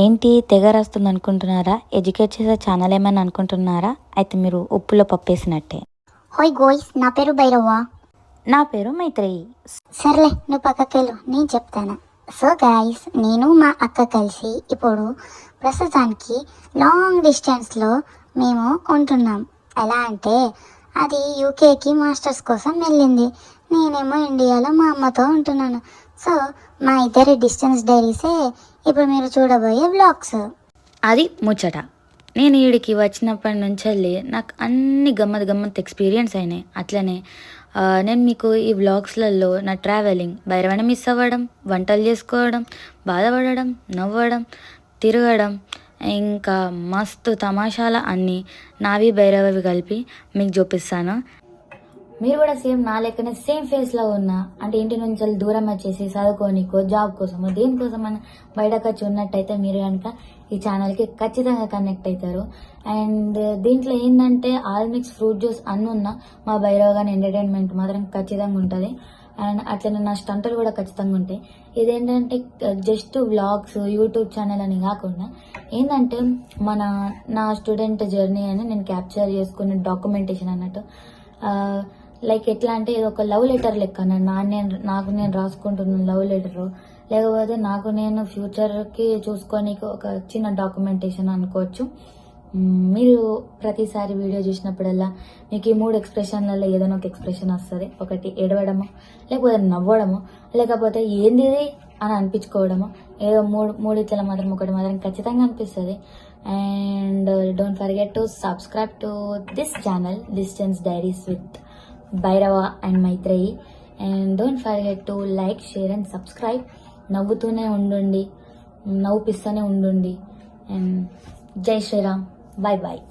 ఏంటి తెగ రాస్తుంది అనుకుంటున్నారా? ఎడ్యుకేట్ చేసే ఛానల్ ఏమని అనుకుంటున్నారా? అయితే మీరు ఉప్పులో పప్పేసినట్టే. హోయ్ గోయ్స్, నా పేరు భైరవ్వ. నా పేరు మైత్రేయి. సర్లే, నువ్వు పక్కకెళ్ళు, నేను చెప్తాను. సో గాయస్, నేను మా అక్క కలిసి ఇప్పుడు ప్రస్తుతానికి లాంగ్ డిస్టెన్స్లో మేము ఉంటున్నాం. ఎలా అంటే అది యూకేకి మాస్టర్స్ కోసం వెళ్ళింది, నేనేమో ఇండియాలో మా అమ్మతో ఉంటున్నాను. సో మా ఇద్దరి డిస్టెన్స్ డైరీసే ఇప్పుడు మీరు చూడబోయే వ్లాగ్స్. అది ముచ్చట. నేను ఈడికి వచ్చినప్పటి నుంచి వెళ్ళి నాకు అన్ని గమ్మత్ ఎక్స్పీరియన్స్ అయినాయి. అట్లనే నేను మీకు ఈ వ్లాగ్స్లలో నా ట్రావెలింగ్, భైరవని మిస్ అవ్వడం, వంటలు చేసుకోవడం, బాధపడడం, నవ్వడం, తిరగడం, ఇంకా మస్తు తమాషాల అన్నీ నావి భైరవవి కలిపి మీకు చూపిస్తాను. మీరు కూడా సేమ్ నా లెక్కనే సేమ్ ఫేస్లో ఉన్నా, అంటే ఇంటి నుంచి దూరం వచ్చేసి చదువుకోనికో జాబ్ కోసమో దేనికోసమని బయటకు వచ్చి ఉన్నట్టయితే మీరు కనుక ఈ ఛానల్కి ఖచ్చితంగా కనెక్ట్ అవుతారు. అండ్ దీంట్లో ఏంటంటే ఆల్ మిక్స్ ఫ్రూట్ జ్యూస్ అన్నీ ఉన్నా మా భైరవ్ గాని ఎంటర్టైన్మెంట్ మాత్రం ఖచ్చితంగా ఉంటుంది. అండ్ అట్లనే నా స్టంటులు కూడా ఖచ్చితంగా ఉంటాయి. ఇదేంటంటే జస్ట్ వ్లాగ్స్, యూట్యూబ్ ఛానల్ అని కాకుండా ఏంటంటే నా స్టూడెంట్ జర్నీ అని నేను క్యాప్చర్ చేసుకునే డాక్యుమెంటేషన్ అన్నట్టు. లైక్ ఎట్లా అంటే ఇది ఒక లవ్ లెటర్ లెక్క, నాకు నేను రాసుకుంటున్న లవ్ లెటరు, లేకపోతే నాకు నేను ఫ్యూచర్కి చూసుకొని ఒక చిన్న డాక్యుమెంటేషన్ అనుకోవచ్చు. మీరు ప్రతిసారి వీడియో చూసినప్పుడల్లా మీకు ఈ 3 ఎక్స్ప్రెషన్లలో ఏదైనా ఒక ఎక్స్ప్రెషన్ వస్తుంది. ఒకటి ఏడవడము, లేకపోతే నవ్వడము, లేకపోతే ఏంది ఇది అని అనిపించుకోవడము. ఏదో మూడిట్ల మాత్రం ఒకటి మాత్రం ఖచ్చితంగా అనిపిస్తుంది. And don't forget to subscribe to this channel distance diaries with Bhairava and Maitreyi. And don't forget to like, share and subscribe. నవ్వుతూనే ఉండండి, నవ్వుపిస్తూనే ఉండండి. అండ్ జై శ్రీరామ్. Bye bye.